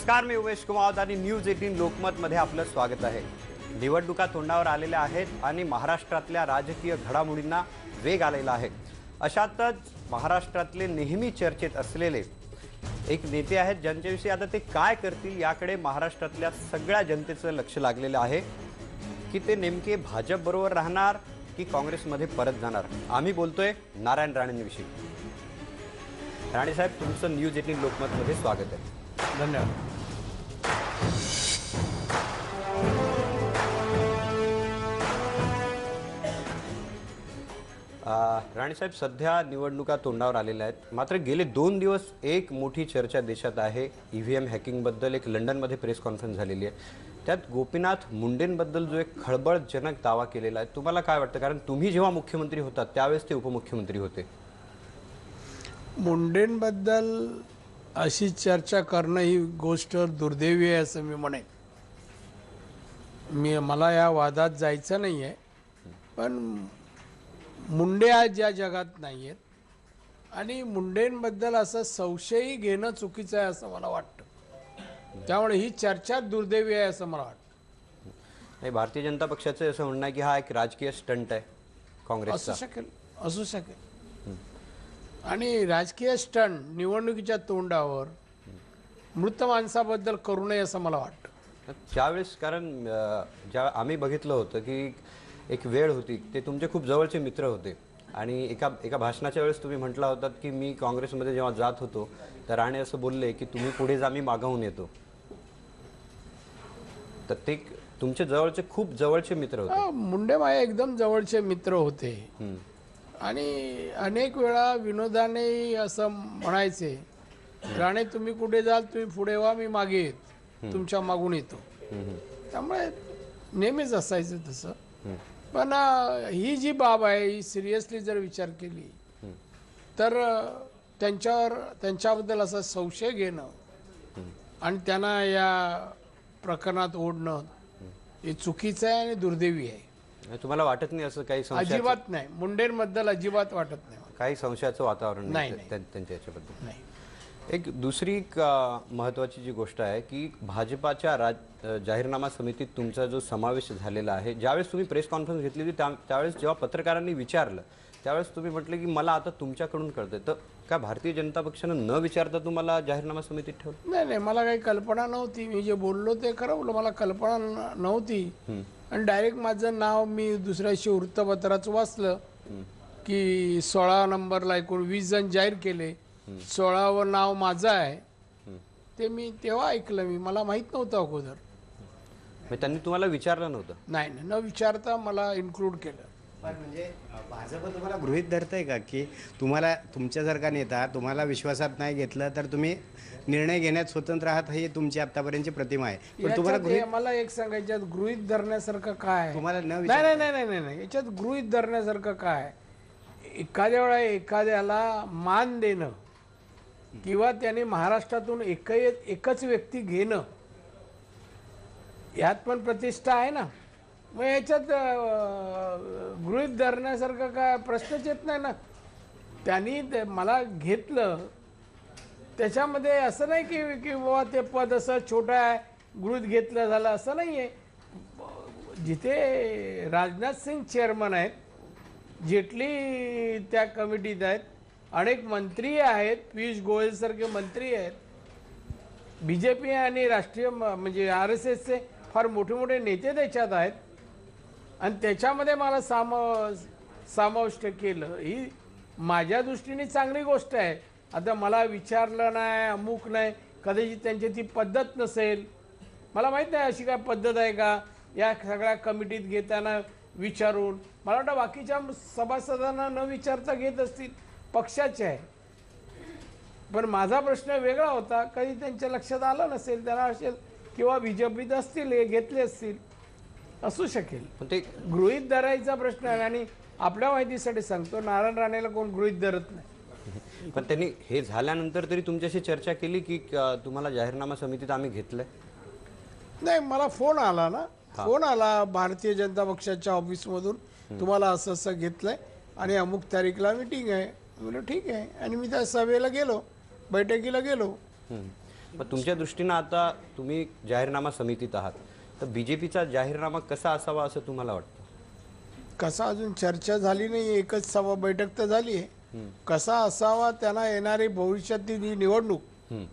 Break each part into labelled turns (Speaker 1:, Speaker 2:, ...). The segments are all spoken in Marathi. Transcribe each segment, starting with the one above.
Speaker 1: नमस्कार, मी उमेश कुमावत आणि न्यूज 18 लोकमतमध्ये आपलं स्वागत आहे। निवडणुका तोंडावर आलेल्या आहेत आणि महाराष्ट्रातल्या राजकीय घडामोडींना वेग आलेला आहे। अशातच महाराष्ट्रातले नेहमी चर्चेत असलेले एक नेते आहेत ज्यांच्याविषयी आता ते काय करतील याकडे महाराष्ट्रातल्या सगळ्या जनतेचं लक्ष लागलेलं आहे की ते नेमके भाजप बरोबर राहणार की काँग्रेसमध्ये परत जाणार। आम्ही बोलतोय नारायण राणेंविषयी। राणे साहेब, तुमचं न्यूज 18 लोकमतमध्ये स्वागत आहे।
Speaker 2: धन्यवाद।
Speaker 1: राणे साहेब, सध्या निवडणुका तोंडावर आलेल्या आहेत, मात्र गेले 2 दिवस एक मोठी चर्चा देशात आहे ईव्हीएम हॅकिंगबद्दल। एक लंडनमध्ये प्रेस कॉन्फरन्स झालेली आहे, त्यात गोपीनाथ मुंडेंबद्दल जो एक खळबळजनक दावा केलेला आहे। तुम्हाला काय वाटतं, कारण तुम्ही जेव्हा मुख्यमंत्री होतात त्यावेळेस ते उपमुख्यमंत्री होते।
Speaker 2: मुंडेंबद्दल अशी चर्चा करणं ही गोष्ट दुर्दैवी आहे असं मी म्हणेन। मला या वादात जायचं नाही आहे, पण मुंडे आज या जगात नाही आहेत आणि मुंडेंबद्दल असं संशयही घेणं चुकीचं आहे असं मला वाटतं। त्यामुळे ही चर्चा दुर्दैवी आहे असं मला वाटतं।
Speaker 1: नाही, भारतीय जनता पक्षाचं असं म्हणणं आहे की हा एक राजकीय स्टंट आहे काँग्रेसचा।
Speaker 2: असू शकेल आणि राजकीय स्टंट निवडणुकीच्या तोंडावर मृत माणसाबद्दल करू नये असं मला वाटतं।
Speaker 1: त्यावेळेस कारण ज्या आम्ही बघितलं होतं की एक वेळ होती, ते तुमचे खूप जवळचे मित्र होते आणि एका भाषणाच्या वेळेस तुम्ही म्हटला होतात की मी काँग्रेसमध्ये जेव्हा जात होतो तर राणे असं बोलले की तुम्ही पुढे जा, मी मागाहून येतो। तर ते तुमचे जवळचे खूप जवळचे मित्र होते।
Speaker 2: मुंडे माझे एकदम जवळचे मित्र होते आणि अनेक वेळा विनोदाने असं म्हणायचे, राणे तुम्ही कुठे जाल, तुम्ही पुढे व्हा, मी मागे येत तुमच्या मागून येतो। त्यामुळे नेहमीच असायचं तसं। पण ही जी बाब आहे ही सिरियसली जर विचार केली तर त्यांच्याबद्दल असा संशय घेणं आणि त्यांना या प्रकरणात ओढणं हे चुकीचं आहे आणि दुर्दैवी आहे।
Speaker 1: तुम्हाला वाटत नाही असं काही?
Speaker 2: अजिबात नाही, मुंडेंबद्दल अजिबात वाटत नाही,
Speaker 1: काही संशयाचं वातावरण
Speaker 2: नाही
Speaker 1: त्यांच्या याच्याबद्दल
Speaker 2: नाही।
Speaker 1: एक दुसरी महत्त्वाची जी गोष्ट आहे की भाजपाच्या जाहीरनामा समितीत तुमचा जो समावेश झालेला आहे, ज्यावेळेस तुम्ही प्रेस कॉन्फरन्स घेतली होती त्यावेळेस जेव्हा पत्रकारांनी विचारलं त्यावेळेस तुम्ही म्हटले की मला आता तुमच्याकडून कळतंय, तर काय भारतीय जनता पक्षानं न विचारता तुम्हाला जाहीरनामा समितीत ठेवलं?
Speaker 2: नाही, मला काही कल्पना नव्हती। मी जे बोललो ते खरं बोललो, मला कल्पना नव्हती आणि डायरेक्ट माझं नाव मी दुसऱ्याशी वृत्तपत्राचं वाचलं की 16 नंबरला एकूण 20 जण जाहीर केले, 16वर नाव माझं आहे। ते मी तेव्हा ऐकलं, मला माहित नव्हतं अगोदर।
Speaker 1: त्यांनी तुम्हाला विचारलं नव्हतं?
Speaker 2: नाही, न विचारता मला इन्क्लूड केलं।
Speaker 3: पण म्हणजे भाजप तुम्हाला गृहीत धरतंय का की तुम्हाला तुमच्यासारखा नेता तुम्हाला विश्वासात नाही घेतलं तर तुम्ही निर्णय घेण्यात स्वतंत्र आहात, ही तुमची आतापर्यंतची प्रतिमा आहे? पण तुम्हाला
Speaker 2: मला एक सांगायच्यात गृहीत धरण्यासारखं काय?
Speaker 3: तुम्हाला
Speaker 2: नाही, याच्यात गृहीत धरण्यासारखं काय? एखाद्या वेळा एखाद्याला मान देणं किंवा त्याने महाराष्ट्रातून एकच व्यक्ती घेणं यात पण प्रतिष्ठा आहे ना। मग याच्यात गृहीत धरण्यासारखं काय प्रश्नच येत नाही ना। त्यांनी मला घेतलं, त्याच्यामध्ये असं नाही की बाबा ते पद असं छोटं आहे गृहीत घेतलं झालं, असं नाही आहे। जिथे राजनाथ सिंग चेअरमन आहेत, जेटली त्या कमिटीत आहेत, अनेक मंत्री आहेत, पियुष गोयल सारखे मंत्री आहेत, बीजेपी आणि राष्ट्रीय म्हणजे RSSचे फार मोठे मोठे नेते त्याच्यात आहेत आणि त्याच्यामध्ये मला समाविष्ट केलं, ही माझ्या दृष्टीने चांगली गोष्ट आहे। आता मला विचारलं नाही, अमुक नाही, कदाचित त्यांची ती पद्धत नसेल, मला माहीत नाही अशी काय पद्धत आहे का या सगळ्या कमिटीत घेताना विचारून। मला वाटतं बाकीच्या सभासदांना न विचारता घेत असतील, पक्षाचे आहे। पण माझा प्रश्न वेगळा होता, कधी त्यांच्या लक्षात आलं नसेल, त्यांना असेल किंवा बीजेपीत असतील, हे घेतले असतील, असू शकेल। पण ते गृहीत धरायचा प्रश्न आहे आणि आपल्या माहितीसाठी सांगतो, नारायण राणेला कोण गृहीत धरत नाही।
Speaker 1: पण त्यांनी हे झाल्यानंतर तरी तुमच्याशी चर्चा केली की तुम्हाला जाहीरनामा समितीत आम्ही घेतलंय?
Speaker 2: नाही, मला फोन आला ना, फोन आला भारतीय जनता पक्षाच्या ऑफिसमधून, तुम्हाला असं असं घेतलंय आणि अमुक तारीखला मीटिंग आहे। म्हणलं ठीक आहे, आणि मी त्या सभेला गेलो, बैठकीला गेलो।
Speaker 1: मग तुमच्या दृष्टीनं आता तुम्ही जाहीरनामा समितीत आहात, तर बीजेपीचा जाहीरनामा कसा असावा असं तुम्हाला वाटतं?
Speaker 2: कसा अजून चर्चा झाली नाही, एकच सभा बैठक तर झाली आहे. कसा असावा, त्यांना येणारी भविष्यातील ही निवडणूक
Speaker 1: हम्म,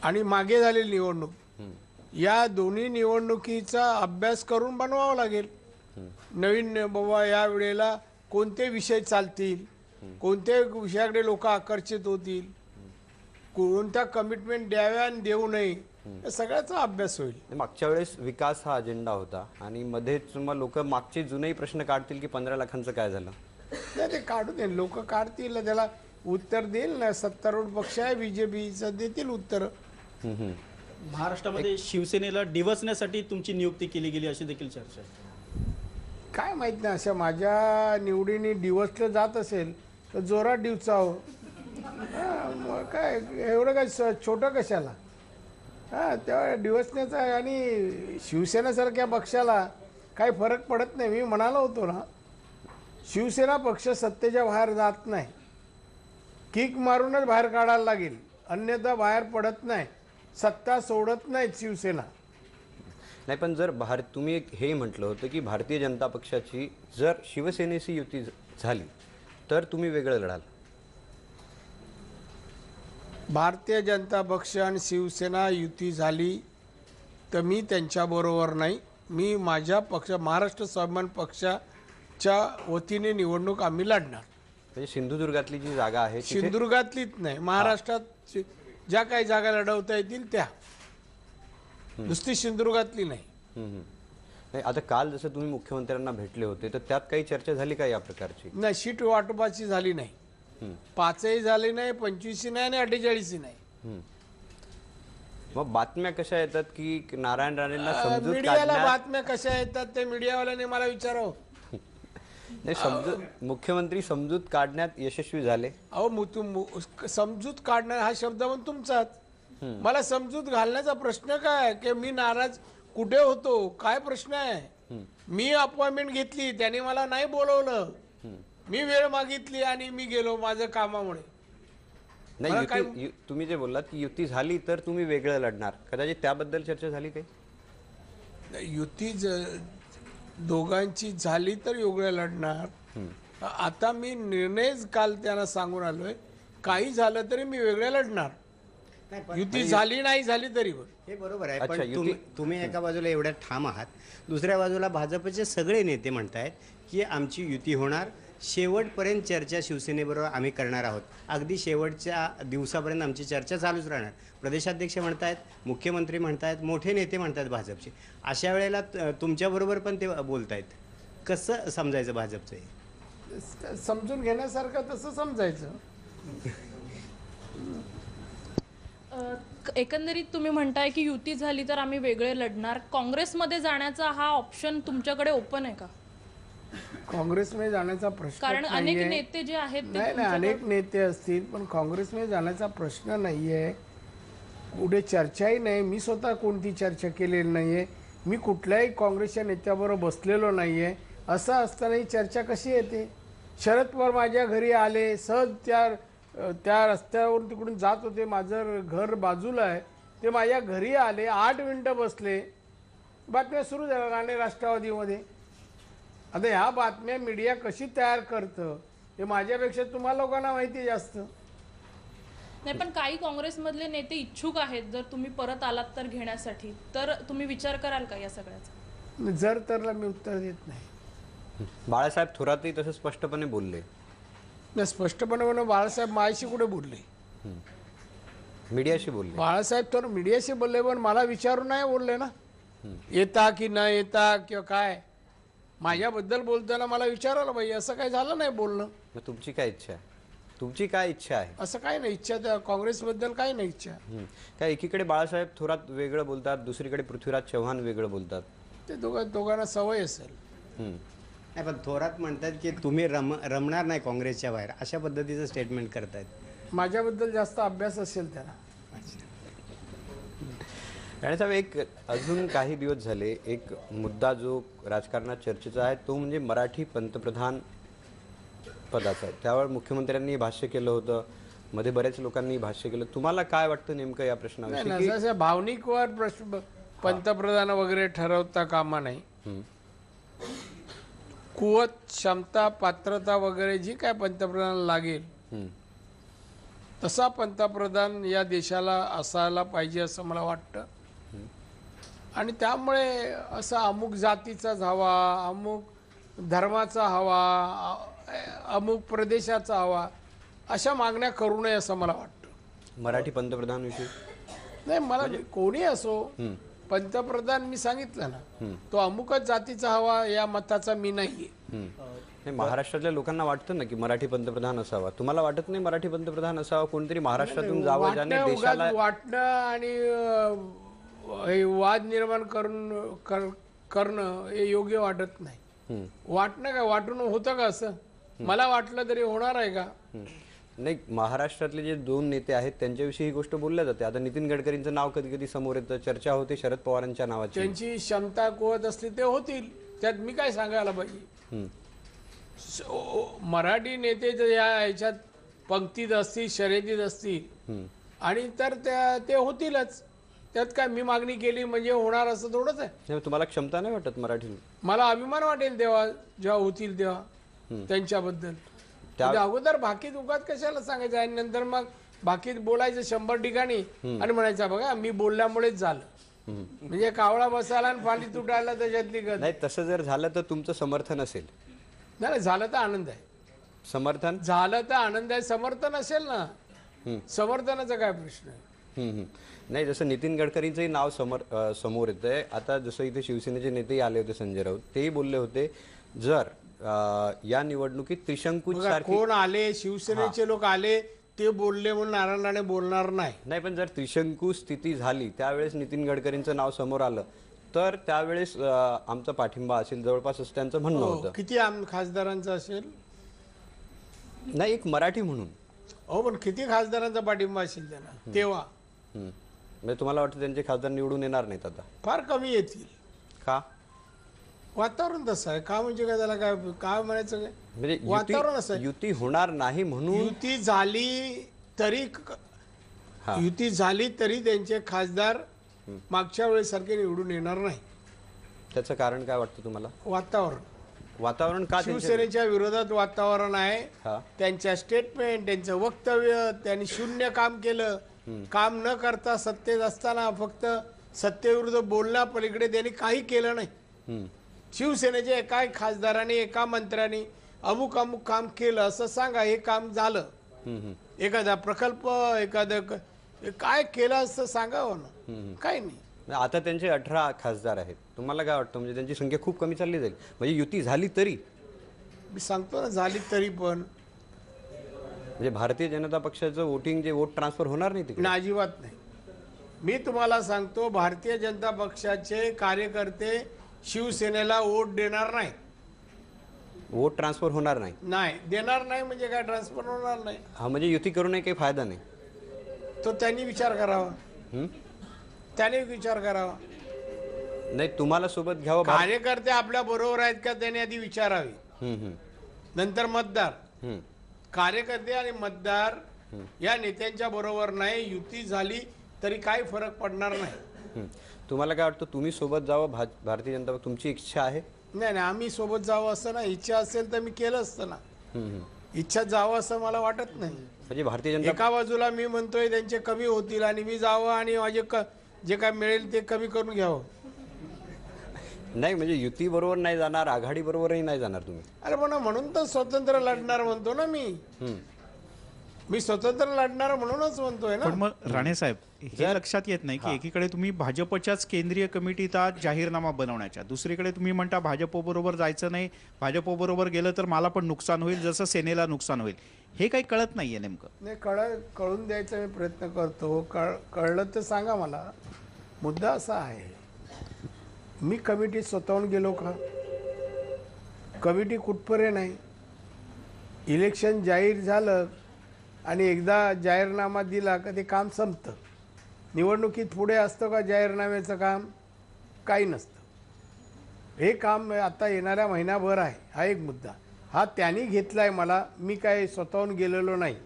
Speaker 2: आणि मागे झालेली निवडणूक, या दोन्ही निवडणुकीचा अभ्यास करून बनवावा लागेल. नवीन बाबा या वेळेला कोणते विषय चालतील, कोणत्या विषयाकडे लोक आकर्षित होतील, कोणत्या कमिटमेंट द्याव्या आणि देऊ नये, या सगळ्याचा अभ्यास होईल.
Speaker 1: मागच्या वेळेस विकास हा अजेंडा होता आणि मध्येच मग लोक मागचे जुनेही प्रश्न काढतील की 15 लाखांचं काय झालं.
Speaker 2: नाही, ते काढू दे, लोक काढतील, त्याला उत्तर देईल ना. सत्तारूढ पक्ष आहे बीजेपीचं, देतील उत्तर.
Speaker 4: महाराष्ट्रामध्ये शिवसेनेला डिवचण्यासाठी तुमची नियुक्ती केली गेली अशी देखील चर्चा आहे.
Speaker 2: काय माहित नाही, अशा माझ्या निवडीने डिवचलं जात असेल तर जोरात डिवचावं. मग काय एवढं काय छोटं कशाला. तेव्हा डिवचण्याचा आणि शिवसेनेसारख्या पक्षाला काही फरक पडत नाही. मी म्हणालो होतो ना, शिवसेना पक्ष सत्तेच्या बाहेर जात नाही, किक मारूनच बाहेर काढायला लागेल, अन्यथा बाहेर पडत नाही, सत्ता सोडत नाहीत शिवसेना.
Speaker 1: नाही, पण जर तुम्ही हे म्हटलं होतं की भारतीय जनता पक्षाची जर शिवसेनेशी युती झाली तर तुम्ही वेगळं लढाल.
Speaker 2: भारतीय जनता पक्ष आणि शिवसेना युती झाली तर मी त्यांच्याबरोबर नाही. मी माझ्या पक्ष महाराष्ट्र स्वाभिमान पक्षाच्या वतीने निवडणूक आम्ही लढणार.
Speaker 1: म्हणजे सिंधुदुर्गातली जी जागा आहे तिथे-
Speaker 2: सिंधुदुर्गातलीच नाही, महाराष्ट्रात ज्या काही जागा लढवता येतील त्या, नुसती सिंधुदुर्गातली नाही.
Speaker 1: नाही, आता काल जसं तुम्ही मुख्यमंत्र्यांना भेटले होते तर त्यात काही चर्चा झाली का या प्रकारची?
Speaker 2: नाही, सीट वाटपाची झाली नाही. 5ही झाली नाही, 25ही नाही आणि 48ही नाही.
Speaker 1: मग बातम्या कशा येतात की नारायण राणेंना समजूत
Speaker 2: मीडियाला
Speaker 1: काढण्यात-
Speaker 2: बातम्या कशा येतात ते मीडियावाल्याने मला विचारावं.
Speaker 1: नाही, मुख्यमंत्री समजूत काढण्यात यशस्वी झाले.
Speaker 2: अहो, समजूत काढणार हा शब्द पण तुमचाच. मला समजूत घालण्याचा प्रश्न काय की मी नाराज कुठे होतो, काय प्रश्न आहे. मी अपॉइंटमेंट घेतली, त्याने मला नाही बोलवलं, मी वेळ मागितली आणि मी गेलो माझ्या कामामुळे.
Speaker 1: नाही,
Speaker 2: मला काय-
Speaker 1: तुम्ही जे बोललात की युती झाली तर तुम्ही वेगळं लढणार, कदाचित त्याबद्दल चर्चा झाली काही?
Speaker 2: युती दोघांची झाली तर वेगळं लढणार. आता मी निर्णयच काल त्यांना सांगून आलोय, काही झालं तरी मी वेगळं लढणार. युती झाली नाही झाली तरी पण.
Speaker 3: हे बरोबर आहे.
Speaker 1: अच्छा,
Speaker 3: पण तुम्ही एका बाजूला एवढ्या ठाम आहात, दुसऱ्या बाजूला भाजपचे सगळे नेते म्हणतायत की आमची युती होणार, शेवटपर्यंत चर्चा शिवसेनेबरोबर आम्ही करणार आहोत, अगदी शेवटच्या दिवसापर्यंत आमची चर्चा चालूच राहणार. प्रदेशाध्यक्ष म्हणतायत, मुख्यमंत्री म्हणतायत, मोठे नेते म्हणतायत भाजपचे. अशा वेळेला तुमच्याबरोबर पण ते बोलतायत. कसं समजायचं भाजपचं हे?
Speaker 2: समजून घेण्यासारखं तसं समजायचं.
Speaker 5: एकंदरीत तुम्ही म्हणताय की युती झाली तर आम्ही वेगळे लढणार. काँग्रेसमध्ये जाण्याचा हा ऑप्शन तुमच्याकडे ओपन आहे का?
Speaker 2: काँग्रेसमध्ये जाण्याचा प्रश्न
Speaker 5: कारण अनेक नेते जे आहेत ते
Speaker 2: नाही, अनेक नेते असतील, पण काँग्रेसमध्ये जाण्याचा प्रश्न नाहीये. कुठे चर्चाही नाही. मी स्वतः कोणती चर्चा केलेली नाहीये. मी कुठल्याही काँग्रेसच्या नेत्याबरोबर बसलेलो नाहीये. असं असताना ही चर्चा कशी येते? शरद पवार माझ्या घरी आले, सहज त्या रस्त्यावरून तिकडून जात होते, माझं घर बाजूला आहे, ते माझ्या घरी आले, 8 मिनिटं बसले, बातम्या सुरू झाल्या आणि राष्ट्रवादीमध्ये. आता ह्या बातम्या मीडिया कशी तयार करतं हे माझ्यापेक्षा तुम्हाला लोकांना माहिती जास्त.
Speaker 5: नाही, पण काही काँग्रेसमधले नेते इच्छुक आहेत, जर तुम्ही परत आलात तर घेण्यासाठी, तर तुम्ही विचार कराल का या सगळ्याचा?
Speaker 2: जर तरला मी उत्तर देत नाही.
Speaker 1: बाळासाहेब थोरातही तसं स्पष्टपणे बोलले.
Speaker 2: नाही, स्पष्टपणे म्हणून बाळासाहेब माझ्याशी कुठे बोलले?
Speaker 1: मीडियाशी बोलले.
Speaker 2: बाळासाहेब तर मीडियाशी बोलले, पण मला विचारून नाही बोलले ना, येता की न येता किंवा काय. माझ्याबद्दल बोलताना मला विचारायला पाहिजे. असं काय झालं नाही बोलणं.
Speaker 1: मग तुमची काय इच्छा आहे? तुमची काय इच्छा आहे?
Speaker 2: असं काय नाही इच्छा, त्या काँग्रेसबद्दल काय नाही इच्छा.
Speaker 1: काय एकीकडे बाळासाहेब थोरात वेगळं बोलतात, दुसरीकडे पृथ्वीराज चव्हाण वेगळं बोलतात.
Speaker 2: ते दोघांना सवय असेल.
Speaker 3: नाही, पण थोरात म्हणतात की तुम्ही रमणार नाही काँग्रेसच्या बाहेर, अशा पद्धतीचं स्टेटमेंट करतायत.
Speaker 2: माझ्याबद्दल जास्त अभ्यास असेल त्याला.
Speaker 1: राणेसाहेब, एक अजून काही दिवस झाले एक मुद्दा जो राजकारणात चर्चेचा आहे तो म्हणजे मराठी पंतप्रधान पदाचा आहे. त्यावर मुख्यमंत्र्यांनी भाष्य केलं होतं. मध्ये बऱ्याच लोकांनी भाष्य केलं. तुम्हाला काय वाटतं नेमकं या प्रश्नाविषयी?
Speaker 2: नाही ना, जसं भावनिकवर प्रश्न पंतप्रधान वगैरे ठरवता कामा नाही. कुवत, क्षमता, पात्रता वगैरे जी काय पंतप्रधानाला लागेल तसा पंतप्रधान या देशाला असायला पाहिजे असं मला वाटतं. आणि त्यामुळे असं अमुक जातीचाच हवा, अमुक धर्माचा हवा, अमुक प्रदेशाचा हवा अशा मागण्या करू नये असं मला वाटतं.
Speaker 1: मराठी पंतप्रधानाविषयी
Speaker 2: नाही, मला कोणी असो पंतप्रधान मी सांगितलं ना, तो अमुकच जातीचा हवा या मताचा मी नाहीये.
Speaker 1: नाही, महाराष्ट्रातल्या लोकांना वाटतं ना की मराठी पंतप्रधान असावा. तुम्हाला वाटत नाही मराठी पंतप्रधान असावा? कोणतरी महाराष्ट्रातून जावं ज्याने
Speaker 2: वाटणं
Speaker 1: देशाला
Speaker 2: उगाच वाटणं आणि हे वाद निर्माण करणं हे योग्य वाटत नाही. वाटणं काय, वाटून होतं का असं? मला वाटलं तरी होणार आहे का?
Speaker 1: नाही, महाराष्ट्रातले जे 2 नेते आहेत त्यांच्याविषयी ही गोष्ट बोलल्या जाते. आता नितीन गडकरींचं नाव कधी कधी समोर येतं, चर्चा होते शरद पवारांच्या नावाची.
Speaker 2: त्यांची क्षमता कुवत असली ते होतील, त्यात मी काय सांगायला पाहिजे. मराठी नेते जर या ह्याच्यात पंक्तीत असतील, शर्यतीत असतील आणि तर ते होतीलच. त्यात काय मी मागणी केली म्हणजे होणार असं थोडंच आहे.
Speaker 1: नाही, तुम्हाला क्षमता नाही वाटत मराठी?
Speaker 2: मला अभिमान वाटेल तेव्हा जेव्हा होतील तेव्हा त्यांच्याबद्दल. म्हणजे अगोदर भाकीत उगाच कशाला सांगायचं आणि नंतर मग भाकीत बोलायचं 100 ठिकाणी आणि म्हणायचं बघा मी बोलल्यामुळेच झालं. म्हणजे कावळा बसायला आणि पाणी तुटायला त्याच्यातली गत.
Speaker 1: नाही, तसं जर झालं तर तुमचं समर्थन असेल?
Speaker 2: नाही, झालं तर आनंद आहे.
Speaker 1: समर्थन
Speaker 2: झालं तर आनंद आहे. समर्थन असेल ना, समर्थनाचा काय प्रश्न आहे?
Speaker 1: नाही, जसं नितीन गडकरींचंही नाव समोर येतंय. आता जसं इथे शिवसेनेचे नेतेही आले होते, संजय राऊत, तेही बोलले होते जर या निवडणुकीत त्रिशंकू
Speaker 2: कोण आले, शिवसेनेचे लोक आले ते बोलले म्हणून नारायण राणे बोलणार नाही.
Speaker 1: नाही, पण जर त्रिशंकू स्थिती झाली त्यावेळेस नितीन गडकरींचं नाव समोर आलं तर त्यावेळेस आमचा पाठिंबा असेल जवळपास असं त्यांचं म्हणणं होतं.
Speaker 2: किती खासदारांचं असेल?
Speaker 1: नाही, एक मराठी म्हणून.
Speaker 2: हो, पण किती खासदारांचा पाठिंबा असेल त्यांना तेव्हा?
Speaker 1: म्हणजे तुम्हाला वाटतं त्यांचे खासदार निवडून येणार नाहीत आता?
Speaker 2: फार कमी येतील.
Speaker 1: का?
Speaker 2: वातावरण तसं आहे. का म्हणजे काय, त्याला काय म्हणायचं काय?
Speaker 1: म्हणजे
Speaker 2: वातावरण असं आहे.
Speaker 1: युती होणार नाही म्हणून
Speaker 2: युती झाली तरी त्यांचे खासदार मागच्या वेळेसारखे निवडून येणार नाही.
Speaker 1: त्याचं कारण काय वाटतं तुम्हाला? वातावरण का?
Speaker 2: शिवसेनेच्या विरोधात वातावरण आहे. त्यांच्या स्टेटमेंट, त्यांचं वक्तव्य, त्यांनी शून्य काम केलं. काम न करता सत्तेत असताना फक्त सत्तेविरुद्ध बोलण्या पलीकडे त्यांनी काही केलं नाही. शिवसेनेच्या एका खासदाराने, एका मंत्र्याने अमुक अमुक काम केलं असं सांगा, हे काम झालं. एखादा प्रकल्प, एखादं काय केलं असं सांगावं ना, काही नाही.
Speaker 1: आता त्यांचे 18 खासदार आहेत. तुम्हाला काय वाटतं? म्हणजे त्यांची संख्या खूप कमी चालली जाईल म्हणजे युती झाली तरी?
Speaker 2: मी सांगतो ना, झाली तरी पण
Speaker 1: म्हणजे भारतीय जनता पक्षाचं वोटिंग जे वोट ट्रान्सफर होणार नाही तिकडे?
Speaker 2: अजिबात नाही. मी तुम्हाला सांगतो, भारतीय जनता पक्षाचे कार्यकर्ते शिवसेनेला वोट देणार नाही.
Speaker 1: वोट ट्रान्सफर होणार नाही?
Speaker 2: नाही देणार नाही. म्हणजे काय ट्रान्सफर होणार नाही?
Speaker 1: हा, म्हणजे युती करूनही काही फायदा नाही.
Speaker 2: तो त्यांनी विचार करावा. त्याने विचार करावा.
Speaker 1: नाही, तुम्हाला सोबत घ्यावं.
Speaker 2: कार्यकर्ते आपल्या बरोबर आहेत का त्यांनी आधी विचारावे, नंतर मतदार. कार्यकर्ते आणि मतदार या नेत्यांच्या बरोबर नाही. युती झाली तरी काही फरक पडणार नाही.
Speaker 1: तुम्हाला काय वाटतं? तुम्ही सोबत जावं भारतीय जनता पक्ष? तुमची इच्छा आहे?
Speaker 2: नाही, आम्ही सोबत जावं असं ना. इच्छा असेल तर मी केलं असतं ना. इच्छा जावं असं मला वाटत नाही.
Speaker 1: म्हणजे भारतीय जनता
Speaker 2: एका बाजूला मी म्हणतोय त्यांचे कमी होतील आणि मी जावं आणि माझे जे काय मिळेल ते कमी करून घ्यावं.
Speaker 1: नाही, म्हणजे युती बरोबर नाही जाणार, आघाडी बरोबरही नाही जाणार तुम्ही?
Speaker 2: अरे पण म्हणून तर स्वतंत्र लढणार म्हणतो ना मी स्वतंत्र लढणार म्हणूनच म्हणतोय ना.
Speaker 6: पण मग राणे साहेब, हे लक्षात येत नाही की एकीकडे तुम्ही भाजपच्याच केंद्रीय कमिटीत आज जाहीरनामा बनवण्याच्या, दुसरीकडे तुम्ही म्हणता भाजपबरोबर जायचं नाही, भाजपबरोबर गेलं तर मला पण नुकसान होईल जसं सेनेला नुकसान होईल. हे काही कळत नाहीये नेमकं.
Speaker 2: नाही, कळून द्यायचा मी प्रयत्न करतो. कळलं तर सांगा मला. मुद्दा असा आहे, मी कमिटीत स्वतःहून गेलो का? कमिटी कुठपर्यंत नाही. इलेक्शन जाहीर झालं आणि एकदा जाहीरनामा दिला का ते काम संपतं. निवडणुकीत पुढे असतं का जाहीरनाम्याचं काम? काही नसतं. हे काम आता येणाऱ्या महिनाभर आहे. हा एक मुद्दा. हा त्यांनी घेतला आहे मला, मी काय स्वतःहून गेलेलो नाही.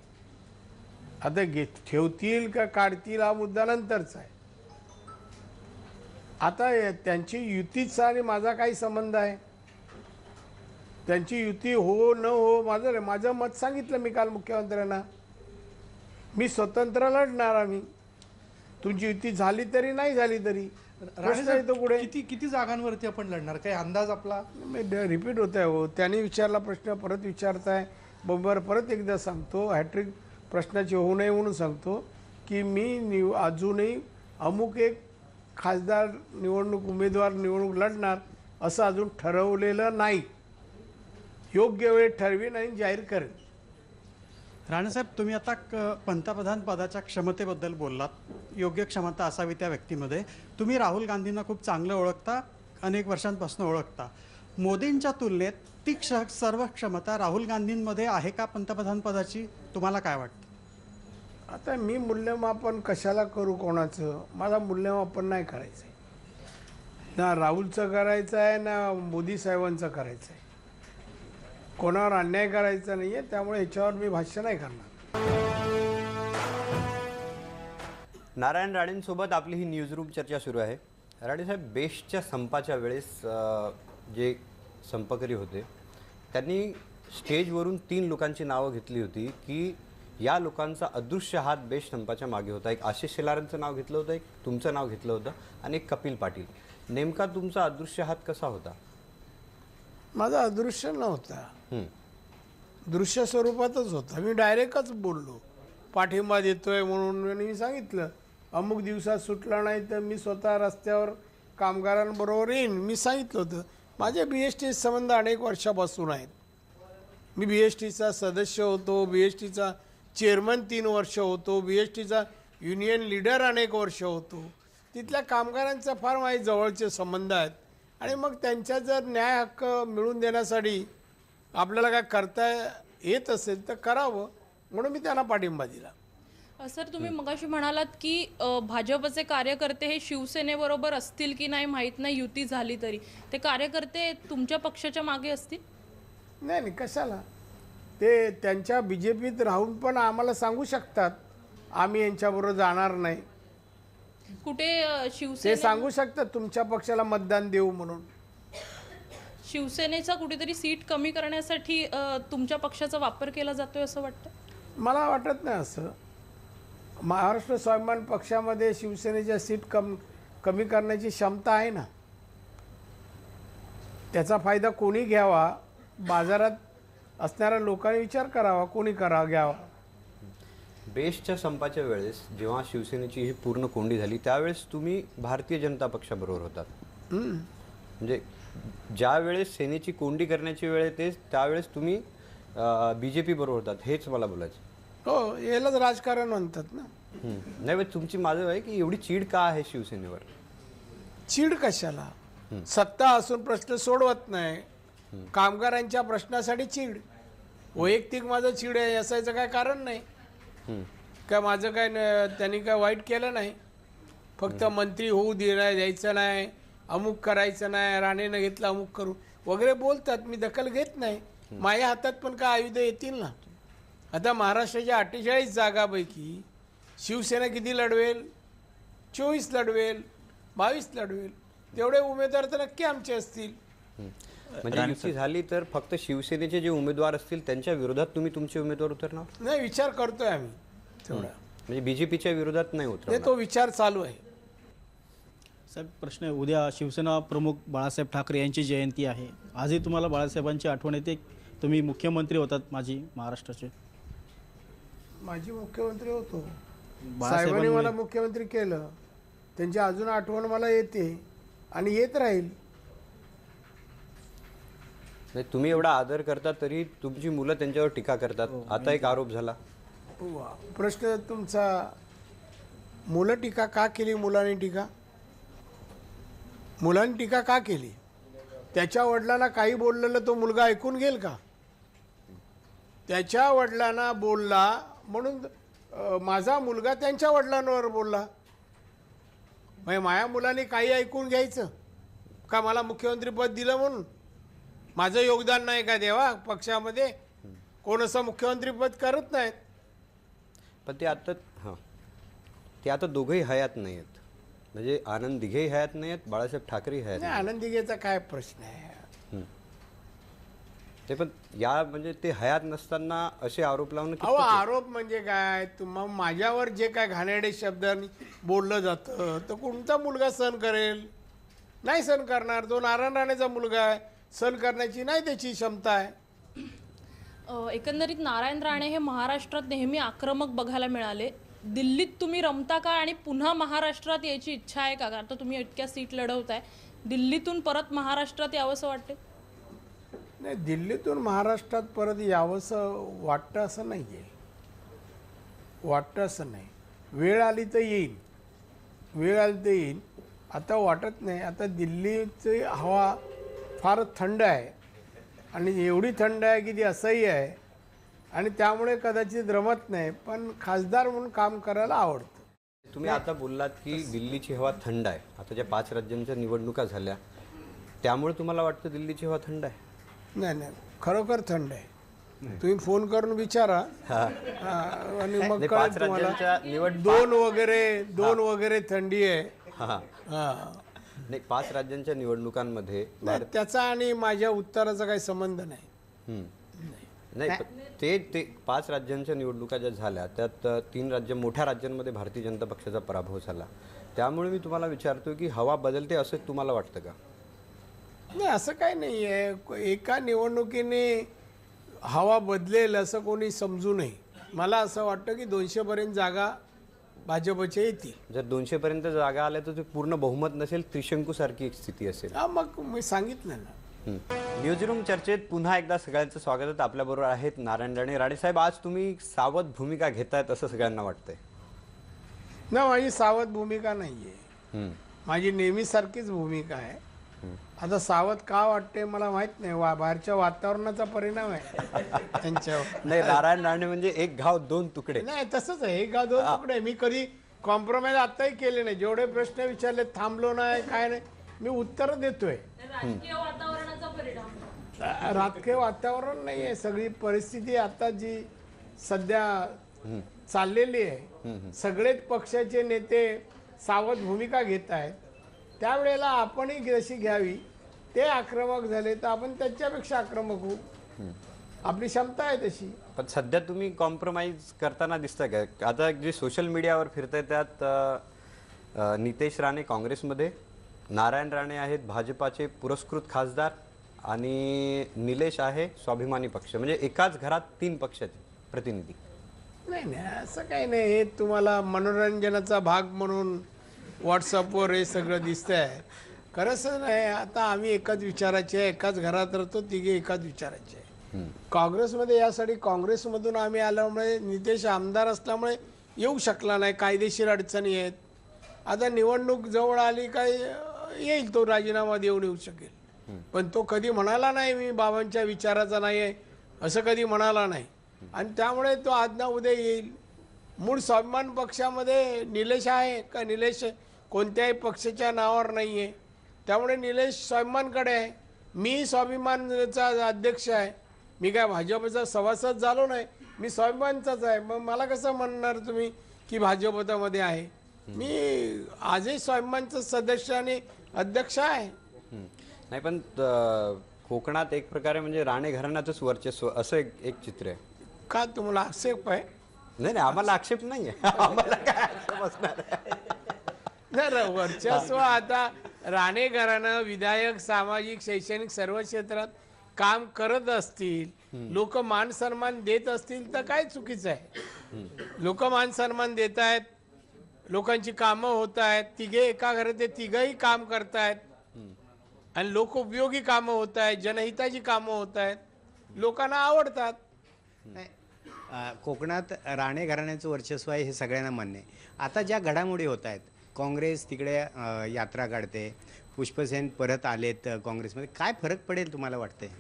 Speaker 2: आता ठेवतील का काढतील हा मुद्दा नंतरचा आहे. आता त्यांची युतीचा आणि माझा काही संबंध आहे? त्यांची युती हो न हो माझं मत सांगितलं मी काल मुख्यमंत्र्यांना. मी स्वतंत्र लढणार. आम्ही तुमची युती झाली तरी नाही झाली तरी प्रश्न येतो पुढे.
Speaker 7: किती जागांवरती आपण लढणार, काही अंदाज आपला?
Speaker 2: रिपीट होत आहे हो. त्यांनी विचारला प्रश्न परत विचारताय. बरोबर परत एकदा सांगतो, हॅट्रिक प्रश्नाची होऊ नये म्हणून सांगतो की मी अजूनही अमुक एक खासदार निवडणूक उमेदवार निवडणूक लढणार असं अजून ठरवलेलं नाही. योग्य वेळ ठरवीन आणि जाहीर करेन.
Speaker 7: राणेसाहेब, तुम्ही आता पंतप्रधान पदाच्या क्षमतेबद्दल बोललात. योग्य क्षमता असावी त्या व्यक्तीमध्ये. तुम्ही राहुल गांधींना खूप चांगलं ओळखता, अनेक वर्षांपासून ओळखता. मोदींच्या तुलनेत ती सर्व क्षमता राहुल गांधींमध्ये आहे का पंतप्रधान पदाची? तुम्हाला काय वाटतं?
Speaker 2: आता मी मूल्यमापन कशाला करू कोणाचं? मला मूल्यमापन नाही करायचं आहे. ना राहुलचं करायचं आहे ना मोदी साहेबांचं करायचं आहे. कोणावर अन्याय करायचा नाही आहे, त्यामुळे ह्याच्यावर मी भाष्य नाही करणार.
Speaker 1: नारायण राणेंसोबत आपली ही न्यूजरूम चर्चा सुरू आहे. राणेसाहेब, बेस्टच्या संपाच्या वेळेस जे संपकरी होते त्यांनी स्टेजवरून 3 लोकांची नावं घेतली होती की या लोकांचा अदृश्य हात बेस्ट संपाच्या मागे होता. एक आशिष शेलारांचं नाव घेतलं होतं, एक तुमचं नाव घेतलं होतं आणि एक कपिल पाटील. नेमका तुमचा अदृश्य हात कसा होता?
Speaker 2: माझा अदृश्य नव्हता, दृश्य स्वरूपातच होता. मी डायरेक्टच बोललो, पाठिंबा देतोय म्हणून. मी सांगितलं अमुक दिवसात सुटला नाही तर मी स्वतः रस्त्यावर कामगारांबरोबर येईन. मी सांगितलं होतं. माझे BHT संबंध अनेक वर्षापासून आहेत. मी BHTचा सदस्य होतो, BHTचा चेअरमन 3 वर्ष होतो, BHTचा युनियन लीडर अनेक वर्ष होतो. तिथल्या कामगारांचा फार माझे जवळचे संबंध आहेत. आणि मग त्यांच्या जर न्याय हक्क मिळवून देण्यासाठी आपल्याला काय करता येत असेल तर करावं, म्हणून मी त्यांना पाठिंबा दिला.
Speaker 5: सर, तुम्ही मगाशी म्हणालात की भाजपचे कार्यकर्ते हे शिवसेनेबरोबर असतील की नाही माहीत नाही, युती झाली तरी ते कार्यकर्ते तुमच्या पक्षाच्या मागे असतील?
Speaker 2: नाही, कशाला? ते त्यांच्या BJPत राहून पण आम्हाला सांगू शकतात आम्ही यांच्याबरोबर जाणार नाही.
Speaker 5: कुठे
Speaker 2: ते
Speaker 5: शिवसेने
Speaker 2: सांगू शकतात तुमच्या पक्षाला मतदान देऊ म्हणून.
Speaker 5: शिवसेनेचा कुठेतरी सीट कमी करण्यासाठी तुमच्या पक्षाचा वापर केला जातोय असं वाटतं?
Speaker 2: मला वाटत नाही असं. महाराष्ट्र स्वाभिमान पक्षामध्ये शिवसेनेच्या सीट कमी करण्याची क्षमता आहे ना. त्याचा फायदा कोणी घ्यावा, बाजारात असणाऱ्या लोकांनी विचार करावा, कोणी घ्यावा.
Speaker 1: बेस्टच्या संपाच्या वेळेस जेव्हा शिवसेनेची ही पूर्ण कोंडी झाली त्यावेळेस तुम्ही भारतीय जनता पक्षाबरोबर होतात. म्हणजे ज्या वेळेस सेनेची कोंडी करण्याची वेळ येते त्यावेळेस तुम्ही BJP बरोबर होतात, हेच मला बोलायचं.
Speaker 2: हो, यालाच राजकारण म्हणतात ना.
Speaker 1: नाही, पण तुमची माझं आहे की एवढी चीड का आहे शिवसेनेवर?
Speaker 2: चीड कशाला? सत्ता असून प्रश्न सोडवत नाही. कामगारांच्या प्रश्नासाठी चीड. वैयक्तिक माझं चीड आहे असायचं काय कारण नाही. काय माझं काय त्यांनी काय वाईट केलं नाही. फक्त मंत्री होऊ द्यायचं नाही, अमुक करायचं नाही, राणेनं घेतलं अमुक करू वगैरे बोलतात. मी दखल घेत नाही. माझ्या हातात पण काय आयुध येतील ना. आता महाराष्ट्राच्या 48 जागापैकी शिवसेना किती लढवेल? 24 लढवेल, 22 लढवेल. तेवढे उमेदवार तर नक्की आमचे असतील.
Speaker 1: म्हणजे युती झाली तर फक्त शिवसेनेचे जे उमेदवार असतील त्यांच्या विरोधात तुम्ही तुमचे उमेदवार उतरणार?
Speaker 2: नाही, विचार करतोय आम्ही तेवढा.
Speaker 1: म्हणजे BJPच्या विरोधात नाही उतरणार?
Speaker 2: तो विचार चालू आहे.
Speaker 4: साहेब, प्रश्न आहे, उद्या शिवसेना प्रमुख बाळासाहेब ठाकरे यांची जयंती आहे. आजही तुम्हाला बाळासाहेबांची आठवण येते? तुम्ही मुख्यमंत्री होतात माजी महाराष्ट्राचे.
Speaker 2: माजी मुख्यमंत्री होतो. साहेबांनी मला मुख्यमंत्री केलं. त्यांची अजून आठवण मला येते आणि येत राहील.
Speaker 1: नाही, तुम्ही एवढा आदर करता तरी तुमची मुलं त्यांच्यावर टीका करतात. आता एक आरोप झाला.
Speaker 2: प्रश्न तुमचा, मुलं टीका का केली? मुलांनी टीका का केली? त्याच्या वडिलांना काही बोललेलं तो मुलगा ऐकून घेईल का? त्याच्या वडिलांना बोलला म्हणून माझा मुलगा त्यांच्या वडिलांवर बोलला. म्हणजे माझ्या मुलांनी काही ऐकून घ्यायचं का? मला मुख्यमंत्रीपद दिलं म्हणून माझं योगदान नाही का देवा पक्षामध्ये? कोण असं मुख्यमंत्रीपद करत नाहीत.
Speaker 1: पण ते आता दोघंही हयात नाही आहेत. म्हणजे आनंद दिघेही हयात नाही आहेत, बाळासाहेब ठाकरेही हयात
Speaker 2: नाही,
Speaker 1: नाही.
Speaker 2: आनंद दिघेचा काय प्रश्न आहे?
Speaker 1: ते पण म्हणजे ते हयात नसताना असे आरोप लावणं
Speaker 2: अहो,
Speaker 1: कितपत
Speaker 2: आरोप म्हणजे काय? माझ्यावर जे काय घाणेरडे शब्दांनी बोललं जातं तर कोणता मुलगा सहन करेल? नाही सहन करणार. तो नारायण राणेचा मुलगा आहे, सहन करण्याची नाही त्याची क्षमता आहे.
Speaker 5: एकंदरीत नारायण राणे हे महाराष्ट्रात नेहमी आक्रमक बघायला मिळाले. दिल्लीत तुम्ही रमता का आणि पुन्हा महाराष्ट्रात यायची इच्छा आहे का? आता तुम्ही इतक्या सीट लढवताय, दिल्लीतून परत महाराष्ट्रात यावंसं वाटते?
Speaker 2: नाही, दिल्लीतून महाराष्ट्रात परत यावंसं वाटतं असं नाही आहे. वाटतं असं नाही. वेळ आली तर येईल, वेळ आली तर येईल. आता वाटत नाही. आता दिल्लीची हवा फार थंड आहे आणि एवढी थंड आहे की ती असह्य आहे आणि त्यामुळे कदाचित रमत नाही, पण खासदार म्हणून काम करायला आवडतं.
Speaker 1: तुम्ही आता बोललात की दिल्लीची हवा थंड आहे. आता ज्या 5 राज्यांच्या निवडणुका झाल्या त्यामुळे तुम्हाला वाटतं दिल्लीची हवा थंड आहे?
Speaker 2: नाही नाही, खरोखर थंड आहे. तुम्ही फोन करून विचारा आणि मग
Speaker 1: नाही,
Speaker 2: कळेल
Speaker 1: 5
Speaker 2: तुम्हाला.
Speaker 1: राज्यांच्या
Speaker 2: 2 वगैरे थंडी आहे.
Speaker 1: हा नाही, 5 राज्यांच्या निवडणुकांमध्ये
Speaker 2: नाही, त्याचा आणि माझ्या उत्तराचा काही संबंध नाही.
Speaker 1: नाही ते 5 राज्यांच्या निवडणुका ज्या झाल्या त्यात 3 राज्य मोठ्या राज्यांमध्ये भारतीय जनता पक्षाचा पराभव झाला. त्यामुळे मी तुम्हाला विचारतोय की हवा बदलते असं तुम्हाला वाटतं का?
Speaker 2: नाही, असं काही नाही आहे. एका निवडणुकीने हवा बदलेल असं कोणी समजू नये. मला असं वाटतं की 200 जागा भाजपच्या येतील.
Speaker 1: जर 200 पर्यंत जागा आल्या तर ते पूर्ण बहुमत नसेल, त्रिशंकू सारखी एक स्थिती असेल.
Speaker 2: मग मी सांगितलं ना.
Speaker 1: न्यूजरूम चर्चेत पुन्हा एकदा सगळ्यांचं स्वागत आहे. आपल्याबरोबर आहेत नारायण राणे. राणेसाहेब, आज तुम्ही सावध भूमिका घेतायत असं सगळ्यांना वाटतंय?
Speaker 2: ना, माझी सावध भूमिका नाही आहे. माझी नेहमीसारखीच भूमिका आहे. आता सावध का वाटते मला माहित नाही. बाहेरच्या वातावरणाचा परिणाम आहे त्यांच्यावर.
Speaker 1: नाही, नारायण राणे म्हणजे एक घाव 2 तुकडे.
Speaker 2: नाही, तसंच आहे. एक गाव 2 तुकडे. मी कधी कॉम्प्रोमाइज आताही केले नाही. जेवढे प्रश्न विचारले थांबलो नाही, काय नाही, मी उत्तर देतोय.
Speaker 5: राजकीय वातावरणाचा परिणाम.
Speaker 2: राजकीय वातावरण नाही आहे. सगळी परिस्थिती आता जी सध्या चाललेली आहे, सगळेच पक्षाचे नेते सावध भूमिका घेत आहेत. त्यावेळेला आपणही जशी घ्यावी. ते आक्रमक झाले तर आपण त्याच्यापेक्षा आक्रमक होऊ. आपली क्षमता आहे तशी.
Speaker 1: पण सध्या तुम्ही कॉम्प्रोमाइज करताना दिसतं का? आता जे सोशल मीडियावर फिरतंय त्यात नितेश राणे काँग्रेसमध्ये, नारायण राणे आहेत भाजपाचे पुरस्कृत खासदार आणि निलेश आहे स्वाभिमानी पक्ष. म्हणजे एकाच घरात 3 पक्षाचे प्रतिनिधी.
Speaker 2: नाही नाही, असं काही नाही. हे तुम्हाला मनोरंजनाचा भाग म्हणून व्हॉट्सअपवर हे सगळं दिसतंय. खरंच नाही. आता आम्ही एकाच विचाराचे आहे, एकाच घरात राहतो, तिघे एकाच विचाराचे आहे. काँग्रेसमध्ये यासाठी काँग्रेसमधून आम्ही आल्यामुळे नितेश आमदार असल्यामुळे येऊ शकला नाही. कायदेशीर अडचणी आहेत. आता निवडणूक जवळ आली काय येईल, तो राजीनामा देऊन येऊ शकेल. पण तो कधी म्हणाला नाही मी बाबांच्या विचाराचा नाही आहे, असं कधी म्हणाला नाही. आणि त्यामुळे तो आज ना उद्या येईल. मूळ स्वाभिमान पक्षामध्ये निलेश आहे का? निलेश कोणत्याही पक्षाच्या नावावर नाही आहे. त्यामुळे निलेश स्वाभिमानकडे आहे. मी स्वाभिमानचा अध्यक्ष आहे. मी काय भाजपचा सभासद झालो नाही, मी स्वाभिमानचाच आहे. मग मला कसं म्हणणार तुम्ही की भाजपमध्ये आहे? मी आजही स्वाभिमानचा सदस्य आणि अध्यक्ष आहे.
Speaker 1: नाही, पण कोकणात एक प्रकारे म्हणजे राणे घराण्याचंच वर्चस्व असं एक चित्र आहे.
Speaker 2: का तुम्हाला आक्षेप आहे?
Speaker 1: नाही, आम्हाला आक्षेप नाही आहे. आम्हाला काय आक्षेप असणार आहे?
Speaker 2: नाही, वर्चस्व आता राणे घराणं विधायक, सामाजिक, शैक्षणिक सर्व क्षेत्रात काम करत असतील, लोक मान सन्मान देत असतील तर काय चुकीचं आहे? लोक मान सन्मान देत आहेत, लोकांची कामं होत आहेत. तिघे एका घरात ते तिघही काम करतायत आणि लोक उपयोगी कामं होत आहेत, जनहिताची कामं होत आहेत, लोकांना आवडतात.
Speaker 3: कोकणात राणे घराण्याचं वर्चस्व आहे हे सगळ्यांना मान्य आहे. आता ज्या घडामोडी होत आहेत, काँग्रेस तिकडे यात्रा काढते, पुष्पसेन परत आलेत काँग्रेसमध्ये, काय फरक पडेल तुम्हाला वाटते?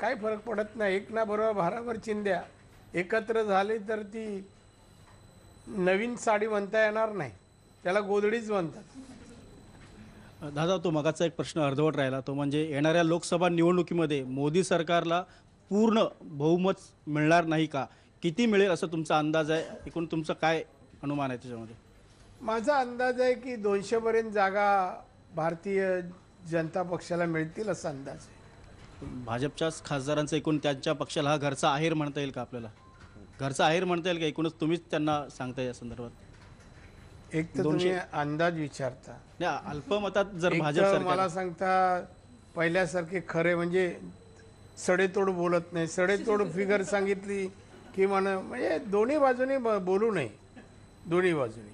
Speaker 2: काय फरक पडत नाही. एक ना बरोबर भाराभर चिंध्या एकत्र झाली तर ती नवीन साडी म्हणता येणार नाही, त्याला गोधडीच म्हणतात.
Speaker 4: दादा, तो मगाचा एक प्रश्न अर्धवट राहिला, तो म्हणजे येणाऱ्या लोकसभा निवडणुकीमध्ये मोदी सरकारला पूर्ण बहुमत मिळणार नाही का? किती मिळेल असं तुमचा अंदाज आहे? एकूण तुमचं काय अनुमान आहे त्याच्यामध्ये?
Speaker 2: माझा अंदाज आहे की 200 पर्यंत जागा भारतीय जनता पक्षाला मिळतील असा अंदाज आहे.
Speaker 4: भाजपच्याच खासदारांचं एकूण त्यांच्या पक्षाला हा घरचा आहेर म्हणता येईल का आपल्याला? घरचा आहेर म्हणता येईल का? एकूणच तुम्हीच त्यांना सांगता या संदर्भात.
Speaker 2: एक तर तुम्ही अंदाज विचारता,
Speaker 4: नाही, अल्पमतात जर
Speaker 2: एक
Speaker 4: भाजप
Speaker 2: तर
Speaker 4: सरकार
Speaker 2: मला सांगता पहिल्यासारखे खरे म्हणजे सडेतोड बोलत नाही. सडेतोड फिगर सांगितली की म्हणजे दोन्ही बाजूनी बोलू नये, दोन्ही बाजूनी.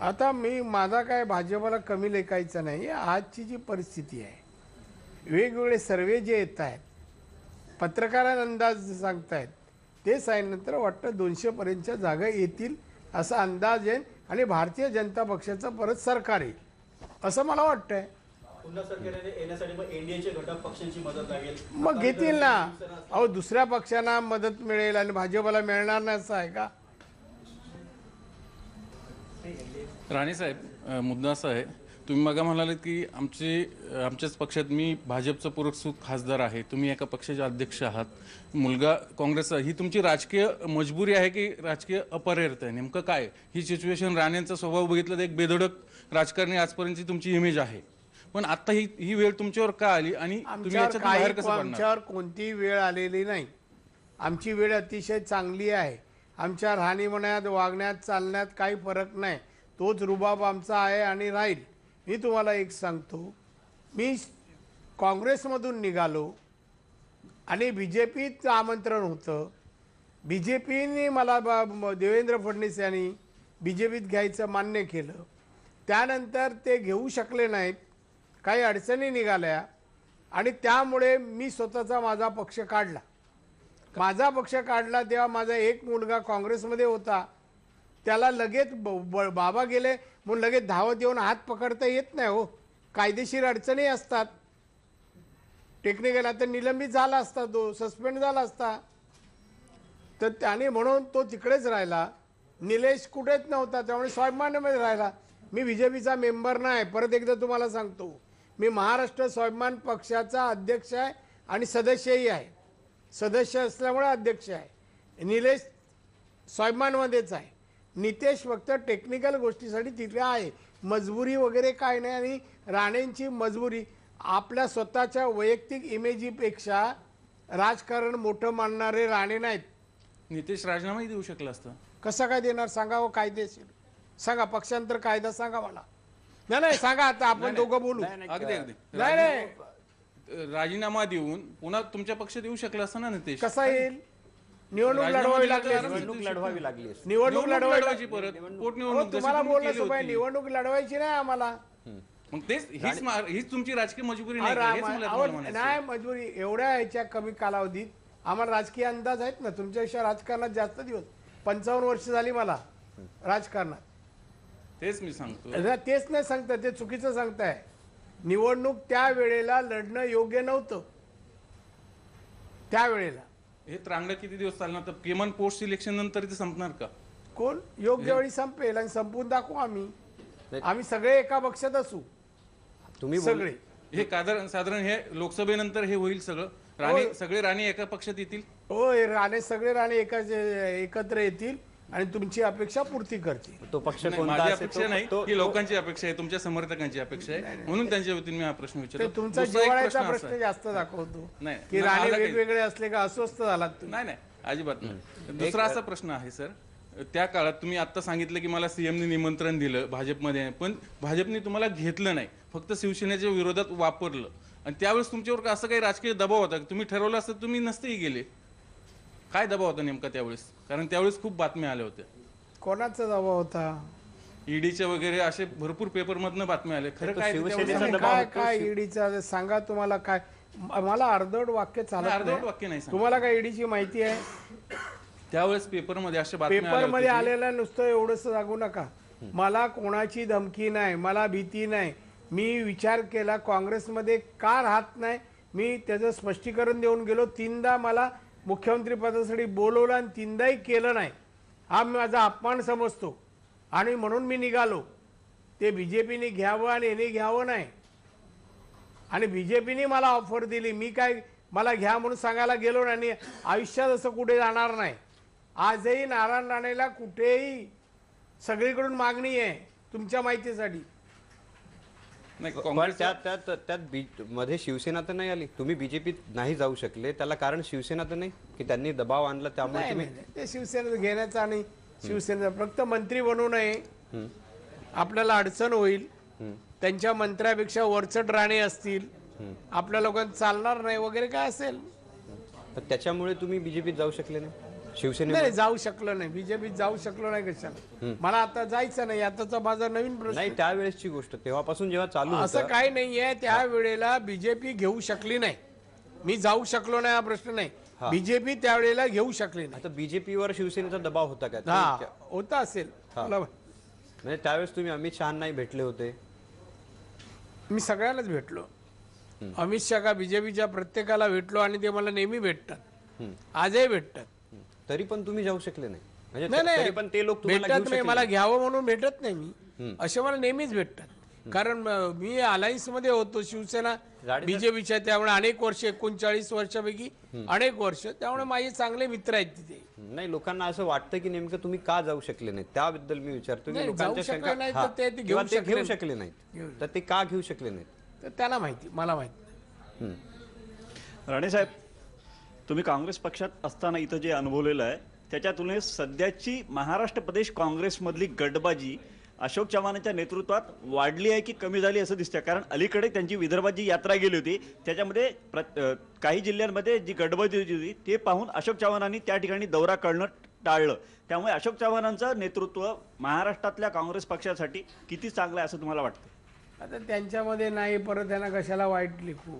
Speaker 2: आता माझा काय भाजपला कमी लेखायचं नाही. आजची जी परिस्थिती आहे, वेगवेगळे सर्वे जे येत आहेत, पत्रकारांना अंदाज सांगतायत, ते सांगितल्यानंतर वाटतं 200 पर्यंतच्या जागा येतील असा अंदाज आहे आणि भारतीय जनता पक्षाचं परत सरकार येईल असं मला वाटतंय.
Speaker 4: पुन्हा सरकार येण्यासाठी मग एनडीएचे घटक पक्षांची मदत लागेल,
Speaker 2: मग घेतील ना. अहो, दुसऱ्या पक्षांना मदत मिळेल आणि भाजपला मिळणार नाही असं आहे का?
Speaker 8: राणेसाहेब, मुद्दा असा आहे, तुम्ही मग म्हणाले की आमच्याच पक्षात मी भाजपचा पुरस्कृत खासदार आहे, तुम्ही एका पक्षाचे अध्यक्ष आहात, मुलगा काँग्रेसचा. ही तुमची राजकीय मजबुरी आहे की राजकीय अपरिहार्यता आहे? नेमकं काय ही सिच्युएशन? राणेंचा स्वभाव बघितलं तर एक बेधडक राजकारणी आजपर्यंतची तुमची इमेज आहे, पण आता ही वेळ तुमच्यावर का आली आणि तुम्ही याच्यातून बाहेर कसं पडणार?
Speaker 2: आमच्यावर कोणतीही वेळ आलेली नाही. आमची वेळ अतिशय चांगली आहे. आमच्या राहणीमानात, वागण्यात, चालण्यात काही फरक नाही. तोच रुबाब आमचा आहे आणि राहील. मी तुम्हाला एक सांगतो, मी काँग्रेसमधून निघालो आणि BJPचं आमंत्रण होतं. BJPने मला देवेंद्र फडणवीस यांनी BJPत घ्यायचं मान्य केलं. त्यानंतर ते घेऊ शकले नाहीत, काही अडचणी निघाल्या आणि त्यामुळे मी स्वतःचा माझा पक्ष काढला. माझा पक्ष काढला तेव्हा माझा एक मुलगा काँग्रेसमध्ये होता. त्याला लगेच बाबा गेले म्हणून लगेच धावत येऊन हात पकडता येत नाही हो. कायदेशीर अडचणी असतात. टेक्निकल आता निलंबित झाला असता, तो सस्पेंड झाला असता, तर त्याने म्हणून तो तिकडेच राहिला. निलेश कुठेच नव्हता, त्यामुळे स्वाभिमानमध्ये राहिला. मी BJPचा मेंबर नाही. परत एकदा तुम्हाला सांगतो, मी महाराष्ट्र स्वाभिमान पक्षाचा अध्यक्ष आहे आणि सदस्यही आहे. सदस्य असल्यामुळे अध्यक्ष आहे. निलेश स्वाभिमानमध्येच आहे. नितेश फक्त टेक्निकल गोष्टीसाठी तिथे आहे. मजबुरी वगैरे काय नाही. आणि राणेंची मजबुरी आपल्या स्वतःच्या वैयक्तिक इमेजीपेक्षा राजकारण मोठं मानणारे राणे नाहीत.
Speaker 8: नितेश राजीनामाही देऊ शकला असता.
Speaker 2: कसं काय देणार सांगा हो? कायदेशीर सांगा, पक्षांतर कायदा सांगा मला. नाही सांगा, आता आपण दोघं बोलू.
Speaker 8: अगदी
Speaker 2: नाही
Speaker 8: राजीनामा देऊन पुन्हा तुमच्या पक्षात येऊ शकला असता ना नितेश?
Speaker 2: कसा येईल? निवडणूक लढवावी लागली. निवडणूक लढवायची
Speaker 8: परत
Speaker 2: पोटनिवडणूक तुम्हाला बोललं पाहिजे. निवडणूक लढवायची नाही आम्हाला.
Speaker 8: मग तेच हीच तुमची राजकीय मजबुरी नाही
Speaker 2: मजबुरी. एवढ्या याच्या कमी कालावधीत आम्हाला राजकीय अंदाज आहेत ना. तुमच्यापेक्षा राजकारणात जास्त दिवस, 55 वर्ष झाली मला राजकारणात.
Speaker 8: तेच मी सांगतो.
Speaker 2: तेच नाही सांगता, ते चुकीचं सांगताय. निवडणूक त्या वेळेला लढणं योग्य नव्हतं. त्यावेळेला
Speaker 8: हे त्रांगडं किती दिवस चालणार? तर किमान पोस्ट सिलेक्शन नंतर ते संपणार का?
Speaker 2: कोण योग्य वेळी संपेल आणि संपवून दाखवू आम्ही सगळे एका पक्षात असू.
Speaker 1: तुम्ही
Speaker 2: सगळे
Speaker 8: हे साधारण हे लोकसभेनंतर हे होईल सगळं. सगळे राणे एका पक्षात येतील.
Speaker 2: हो, सगळे राणे एकत्र येतील आणि तुमची अपेक्षा पूर्ती करतील.
Speaker 1: तो पक्ष
Speaker 8: माझी अपेक्षा नाही, ही लोकांची अपेक्षा आहे, तुमच्या समर्थकांची अपेक्षा आहे. म्हणून त्यांच्या वतीने मी हा प्रश्न विचारला.
Speaker 2: तुमचा जिव्हाळ्याचा प्रश्न जास्त दाखवतो की राणे वेगवेगळे असले का अस्वस्थ झालात?
Speaker 8: नाही अजिबात नाही. दुसरा असा प्रश्न आहे सर, त्या काळात तुम्ही आता सांगितलं की मला सीएमने निमंत्रण दिलं भाजपमध्ये, पण भाजपने तुम्हाला घेतलं नाही, फक्त शिवसेनेच्या विरोधात वापरलं. आणि त्यावेळेस तुमच्यावर असं काही राजकीय दबाव होता? तुम्ही ठरवलं असतं तुम्ही नसतेही गेले. काय दबाव होता नेमका त्यावेळेस? कारण त्यावेळेस खूप बातम्या आल्या होत्या.
Speaker 2: कोणाचा दबाव होता?
Speaker 8: ईडीच्या वगैरे असे भरपूर पेपरमधनं बातम्या आल्या. खरं
Speaker 2: काय ईडीचा सांगा तुम्हाला काय? मला अर्धवट वाक्य चालत
Speaker 8: अर्धवट वाक्य नाही.
Speaker 2: तुम्हाला काय ईडीची माहिती आहे?
Speaker 8: त्यावेळेस पेपरमध्ये अशा बातम्या
Speaker 2: पेपरमध्ये आलेलं नुसतं एवढंच सांगू नका. मला कोणाची धमकी नाही, मला भीती नाही. मी विचार केला काँग्रेसमध्ये का राहत नाही, मी त्याचं स्पष्टीकरण देऊन गेलो. 3दा मला मुख्यमंत्री पदासाठी बोलवलं आणि 3दाही केलं नाही. हा माझा अपमान समजतो आणि म्हणून मी निघालो. ते BJPने घ्यावं आणि याने घ्यावं नाही. आणि BJPने मला ऑफर दिली, मी काय मला घ्या म्हणून सांगायला गेलो नाही. आयुष्यात असं कुठे जाणार नाही. आजही नारायण राणेला कुठेही सगळीकडून मागणी आहे तुमच्या माहितीसाठी.
Speaker 8: नाही
Speaker 1: पण
Speaker 8: काँग्रेस
Speaker 1: त्यात मध्ये शिवसेना तर नाही आली, तुम्ही बीजेपीत नाही जाऊ शकले, त्याला कारण शिवसेना तर नाही की त्यांनी दबाव आणला त्यामुळे
Speaker 2: नाही
Speaker 1: तुम्ही?
Speaker 2: नाही, ते शिवसेनेचं घेण्याचं आणि शिवसेनेचं फक्त मंत्री बनू नये, आपल्याला अडचण होईल, त्यांच्या मंत्र्यापेक्षा वरचढ राणे असतील, आपल्या लोकांना चालणार नाही वगैरे काय असेल.
Speaker 1: तर त्याच्यामुळे तुम्ही बीजेपीत जाऊ शकले नाही, शिवसेने?
Speaker 2: नाही जाऊ शकलो नाही, बीजेपीत जाऊ शकलो नाही. कशाला मला आता जायचं नाही, आताचा माझा नवीन प्रश्न.
Speaker 1: नाही त्यावेळेसची गोष्ट, तेव्हापासून जेव्हा चालू
Speaker 2: असं
Speaker 1: होतं
Speaker 2: काही नाहीये, त्या वेळेला बीजेपी घेऊ शकली नाही. मी जाऊ शकलो नाही हा प्रश्न नाही, बीजेपी त्यावेळेला घेऊ शकली नाही.
Speaker 1: आता बीजेपीवर शिवसेनेचा दबाव होता का?
Speaker 2: हा होता असेल. मला
Speaker 1: म्हणजे त्यावेळेस तुम्ही अमित शहानाही भेटले होते?
Speaker 2: मी सगळ्यालाच भेटलो. अमित शहा का बीजेपीच्या प्रत्येकाला भेटलो आणि ते मला नेहमी भेटतात, आजही भेटतात.
Speaker 1: तरी पण तुम्ही जाऊ शकले नाही? म्हणजे
Speaker 2: नाही
Speaker 1: तरी पण ते लोक तुम्हाला
Speaker 2: भेटत
Speaker 1: घेऊ
Speaker 2: नाही,
Speaker 1: शकले
Speaker 2: मला घ्यावं म्हणून भेटत नाही. मी असे मला नेहमीच भेटतात, कारण मी अलायन्स मध्ये होतो शिवसेना बीजेपीच्या, त्यामुळे अनेक वर्ष 39 वर्षापैकी अनेक वर्ष, त्यामुळे माझे चांगले मित्र आहेत तिथे.
Speaker 1: नाही, लोकांना असं वाटतं की नेमकं तुम्ही का जाऊ शकले नाही, त्याबद्दल मी विचारतो की
Speaker 2: नाही,
Speaker 1: लोकांच्या
Speaker 2: जाऊ शकले
Speaker 1: शंका
Speaker 2: नाही तर
Speaker 1: हा,
Speaker 2: ते
Speaker 1: किंवा ते घेऊ
Speaker 2: नाही.
Speaker 1: शकले नाहीत, तर ते का घेऊ शकले नाहीत?
Speaker 2: तर त्यांना माहिती, मला माहिती.
Speaker 9: राणेसाहेब, तुम्ही काँग्रेस पक्षात असताना इथं जे अनुभवलेलं आहे त्याच्या तुलनेत सध्याची महाराष्ट्र प्रदेश काँग्रेसमधली गटबाजी अशोक चव्हाणांच्या नेतृत्वात वाढली आहे की कमी झाली असं दिसतं? कारण अलीकडे त्यांची विदर्भात जी यात्रा गेली होती त्याच्यामध्ये काही जिल्ह्यांमध्ये जी गटबाजी होती ते पाहून अशोक चव्हाणांनी त्या ठिकाणी दौरा करणं टाळलं. त्यामुळे अशोक चव्हाणांचं नेतृत्व महाराष्ट्रातल्या काँग्रेस पक्षासाठी किती चांगलं आहे असं तुम्हाला वाटतं?
Speaker 2: आता त्यांच्यामध्ये नाही, परत त्यांना कशाला वाईट लिखू,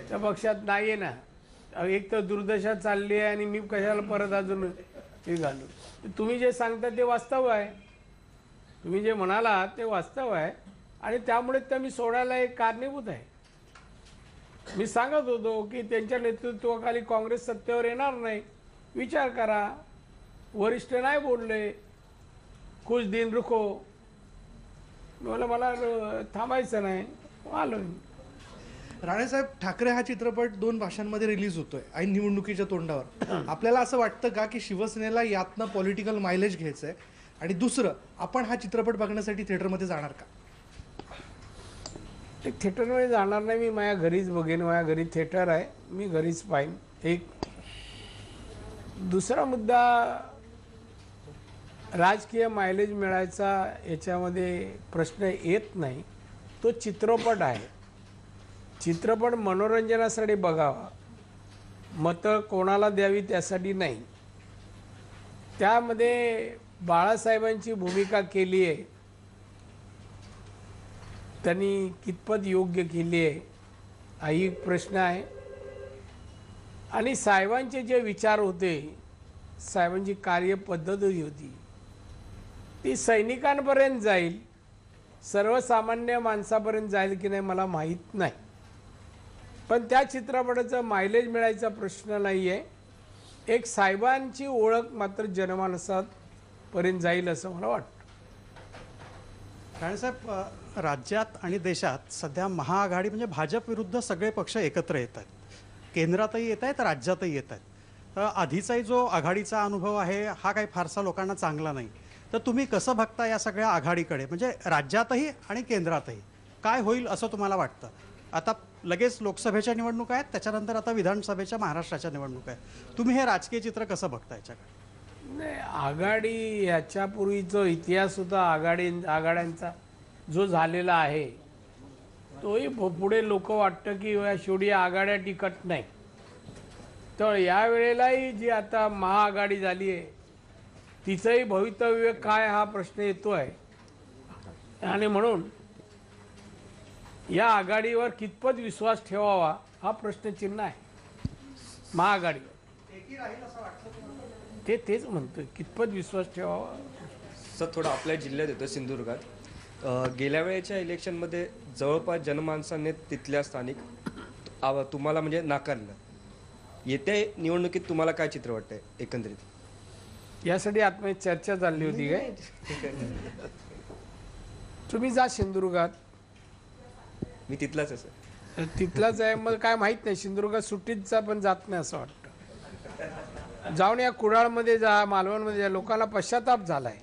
Speaker 2: त्या पक्षात नाही आहे ना. एक तर दुर्दशा चालली आहे आणि मी कशाला परत अजून हे घालू. तुम्ही जे सांगता ते वास्तव आहे, तुम्ही जे म्हणाला ते वास्तव आहे, आणि त्यामुळे त्या मी सोडायला एक कारणीभूत आहे. मी सांगत होतो की त्यांच्या नेतृत्वाखाली काँग्रेस सत्तेवर येणार नाही, विचार करा. वरिष्ठ नाही बोलले, कुछ दिन रुको, मला थांबायचं नाही, आलो.
Speaker 10: राणेसाहेब, ठाकरे हा चित्रपट 2 भाषांमध्ये रिलीज होतोय ऐन निवडणुकीच्या तोंडावर. आपल्याला असं वाटतं का की शिवसेनेला यातनं पॉलिटिकल मायलेज घ्यायचं आहे? आणि दुसरं, आपण हा चित्रपट बघण्यासाठी थिएटरमध्ये जाणार का?
Speaker 2: थिएटरमध्ये जाणार नाही, मी माझ्या घरीच बघेन. माझ्या घरी थिएटर आहे, मी घरीच पाहीन. एक दुसरा मुद्दा, राजकीय मायलेज मिळायचा याच्यामध्ये प्रश्न येत नाही. तो चित्रपट आहे, चित्रपट मनोरंजनासाठी बघावा, मतं कोणाला द्यावी त्यासाठी नाही. त्यामध्ये बाळासाहेबांची भूमिका केली आहे, त्यांनी कितपत योग्य केली आहे हा एक प्रश्न आहे. आणि साहेबांचे जे विचार होते, साहेबांची कार्यपद्धती होती, ती सैनिकांपर्यंत जाईल, सर्वसामान्य माणसापर्यंत जाईल की नाही मला माहीत नाही. पण त्या चित्रपटाचं मायलेज मिळायचा प्रश्न नाही आहे. एक साहेबांची ओळख मात्र जनमानसात पर्यंत जाईल असं मला वाटतं.
Speaker 7: राणेसाहेब, राज्यात आणि देशात सध्या महाआघाडी म्हणजे भाजप विरुद्ध सगळे पक्ष एकत्र येत आहेत, केंद्रातही येत आहेत, राज्यातही येत आहेत. आधीचाही जो आघाडीचा अनुभव आहे हा काही फारसा लोकांना चांगला नाही. तर तुम्ही कसं बघता या सगळ्या आघाडीकडे, म्हणजे राज्यातही आणि केंद्रातही काय होईल असं तुम्हाला वाटतं? आता लगेच लोकसभेच्या निवडणुका आहेत, त्याच्यानंतर आता विधानसभेच्या महाराष्ट्राच्या निवडणुका आहेत. तुम्ही हे राजकीय चित्र कसं बघता याच्याकडे?
Speaker 2: नाही, आघाडी याच्यापूर्वीचा इतिहास होता आघाड्यांचा जो झालेला आहे, तोही पुढे लोक वाटतं की शेवटी आघाड्या टिकत नाही. तर यावेळेलाही जी आता महाआघाडी झाली आहे तिचंही भवितव्य काय हा प्रश्न येतो आहे. आणि म्हणून या आघाडीवर कितपत विश्वास ठेवावा हा प्रश्नचिन्ह आहे. महाआघाडीवर तेच म्हणतोय, कितपत विश्वास ठेवावा.
Speaker 11: सर, थोडं आपल्या जिल्ह्यात येतं सिंधुदुर्गात. गेल्या वेळेच्या इलेक्शनमध्ये जवळपास जनमानसाने तिथल्या स्थानिक तुम्हाला म्हणजे नाकारलं. येत्या निवडणुकीत तुम्हाला काय चित्र वाटतंय एकंदरीत?
Speaker 2: यासाठी आत्महत्या चर्चा चालली होती काय? तुम्ही जा सिंधुदुर्गात.
Speaker 11: मी तिथलाच आहे सर.
Speaker 2: तिथलाच आहे, मग काय माहित नाही. सिंधुदुर्गात सुट्टीचा पण जात नाही असं वाटतं. जाऊन या कुडाळमध्ये जा, मालवणमध्ये जा, लोकांना पश्चाताप झालाय.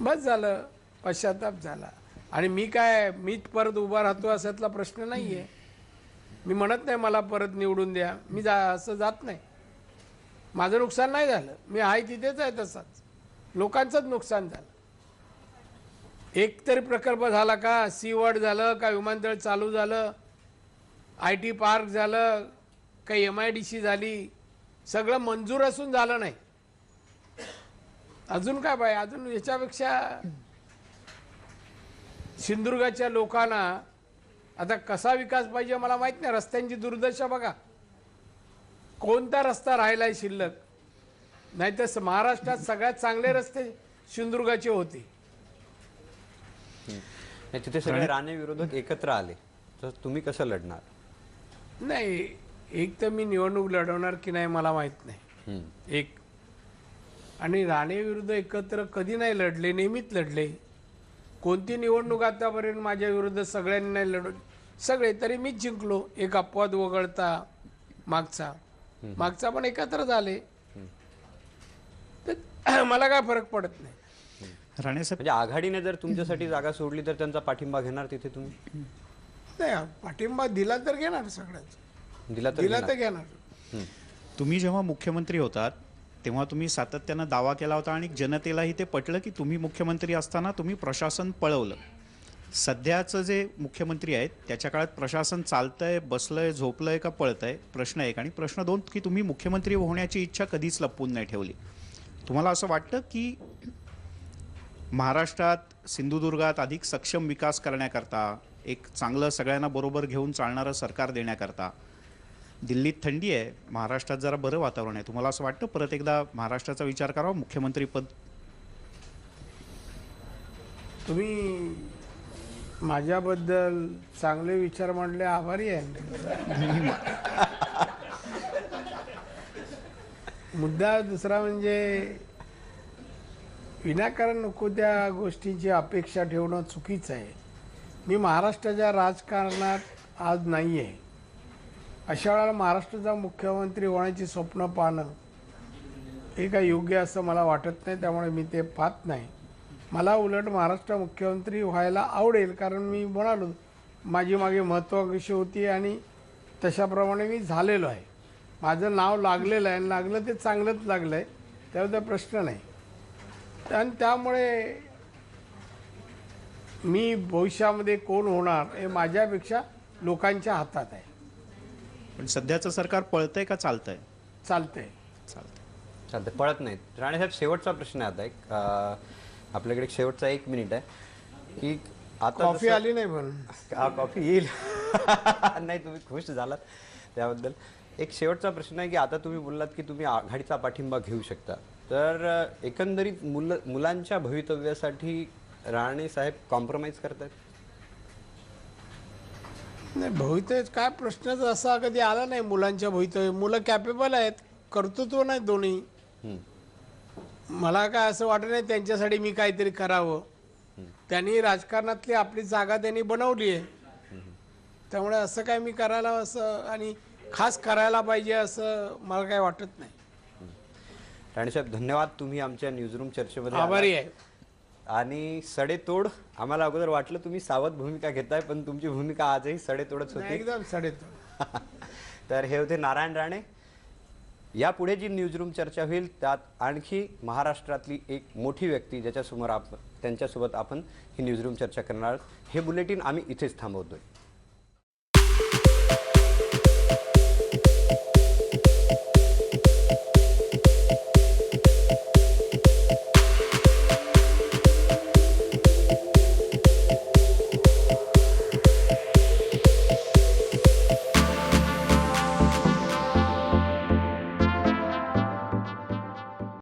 Speaker 2: बस झालं, पश्चाताप झाला. आणि मीच परत उभा राहतो असातला प्रश्न नाहीये. मी म्हणत नाही मला परत निवडून द्या, मी असं जात नाही. माझं नुकसान नाही झालं, मी आहे तिथेच आहे तसाच. लोकांचंच नुकसान झालं. एक तरी प्रकल्प झाला का? सीवर्ड झालं का? विमानतळ चालू झालं? IT पार्क झालं? काही MIDC झाली? सगळं मंजूर असून झालं नाही. अजून काय पाहिजे? अजून याच्यापेक्षा सिंधुदुर्गाच्या लोकांना आता कसा विकास पाहिजे मला माहित नाही. रस्त्यांची दुर्दशा बघा. कोणता रस्ता राहिलाय शिल्लक? नाही तर महाराष्ट्रात सगळ्यात चांगले रस्ते सिंधुदुर्गाचे होते.
Speaker 1: तिथे सगळे राणे विरोधक एकत्र आले तर तुम्ही कसं लढणार?
Speaker 2: नाही, एक तर मी निवडणूक लढवणार की नाही मला माहित नाही. एक आणि राणे विरुद्ध एकत्र कधी नाही लढले, नेहमीच लढले. कोणती निवडणूक आतापर्यंत माझ्या विरुद्ध सगळ्यांनी नाही लढवली. सगळे तरी मीच जिंकलो. एक अपवाद वगळता मागचा पण एकत्र झाले. तर मला काय फरक पडत नाही.
Speaker 6: राणे साहेब,
Speaker 1: म्हणजे आघाडीने जर तुमच्यासाठी जागा सोडली तर त्यांचा पाठिंबा घेणार तिथे तुम्ही?
Speaker 2: नाही, पाठिंबा दिला तर घेणार. सगळ्याच दिला तर घेणार.
Speaker 6: तुम्ही जेव्हा मुख्यमंत्री होतात तेव्हा तुम्ही सातत्यानं दावा केला होता आणि जनतेलाही ते पटलं की तुम्ही मुख्यमंत्री असताना तुम्ही प्रशासन पळवलं. सध्याचं जे मुख्यमंत्री आहेत त्याच्या काळात प्रशासन चालतंय, बसलंय, झोपलंय का पळतंय? प्रश्न एक. आणि प्रश्न दोन की तुम्ही मुख्यमंत्री होण्याची इच्छा कधीच लपवून नाही ठेवली. तुम्हाला असं वाटतं की महाराष्ट्रात, सिंधुदुर्गात अधिक सक्षम विकास करण्याकरता, एक चांगलं सगळ्यांना बरोबर घेऊन चालणारं सरकार देण्याकरता, दिल्लीत थंडी आहे, महाराष्ट्रात जरा बरं वातावरण आहे, तुम्हाला असं वाटतं परत एकदा महाराष्ट्राचा विचार करावा, मुख्यमंत्रीपद?
Speaker 2: तुम्ही माझ्याबद्दल चांगले विचार मांडले, आभारी आहे. मुद्दा दुसरा म्हणजे विनाकारण नको त्या गोष्टींची अपेक्षा ठेवणं चुकीचं आहे. मी महाराष्ट्राच्या राजकारणात आज नाही आहे. अशा वेळेला महाराष्ट्राचा मुख्यमंत्री होण्याची स्वप्न पाहणं हे काही योग्य असं मला वाटत नाही. त्यामुळे मी ते पाहत नाही. मला उलट महाराष्ट्र मुख्यमंत्री व्हायला आवडेल, कारण मी म्हणालो माझी मागे महत्त्वाकांक्षी होती आणि तशाप्रमाणे मी झालेलो आहे. माझं नाव लागलेलं आहे आणि लागलं ते चांगलंच लागलं आहे, त्याबद्दल प्रश्न नाही. आणि त्यामुळे मी भविष्यामध्ये कोण होणार हे माझ्यापेक्षा लोकांच्या हातात आहे.
Speaker 6: पण सध्याचं सरकार पळतंय का चालतंय?
Speaker 2: चालतंय.
Speaker 1: चालतंय, पळत नाहीत. राणे साहेब, शेवटचा प्रश्न आता एक आपल्याकडे एक शेवटचा 1 मिनिट आहे की आता
Speaker 2: कॉफी आली नाही पण
Speaker 1: कॉफी येईल. नाही, तुम्ही खुश झालात त्याबद्दल. एक शेवटचा प्रश्न आहे की आता तुम्ही बोललात की तुम्ही आघाडीचा पाठिंबा घेऊ शकता, तर एकंदरीत मुलांच्या भवितव्यासाठी राणे साहेब कॉम्प्रोमाइज करतात?
Speaker 2: नाही, भवितव्य काय प्रश्नच असा कधी आला नाही मुलांच्या भवितव्य. मुलं कॅपेबल आहेत, कर्तृत्व नाही दोन्ही. मला काय असं वाटत नाही त्यांच्यासाठी मी काहीतरी करावं. त्यांनी राजकारणातली आपली जागा त्यांनी बनवली आहे, त्यामुळे असं काय मी करायला असं आणि खास करायला पाहिजे असं मला काय वाटत नाही.
Speaker 1: राणेसाहेब, धन्यवाद. तुम्ही आमच्या न्यूजरूम चर्चेमध्ये
Speaker 2: आभारी आहे.
Speaker 1: आणि सडेतोड, आम्हाला अगोदर वाटलं तुम्ही सावध भूमिका घेताय, पण तुमची भूमिका आजही सडेतोडच होती.
Speaker 2: एकदम सडेतोड.
Speaker 1: तर हे होते नारायण राणे. यापुढे जी न्यूजरूम चर्चा होईल त्यात आणखी महाराष्ट्रातली एक मोठी व्यक्ती ज्याच्यासमोर त्यांच्यासोबत आपण ही न्यूजरूम चर्चा करणार आहोत. हे बुलेटिन आम्ही इथेच थांबवतोय.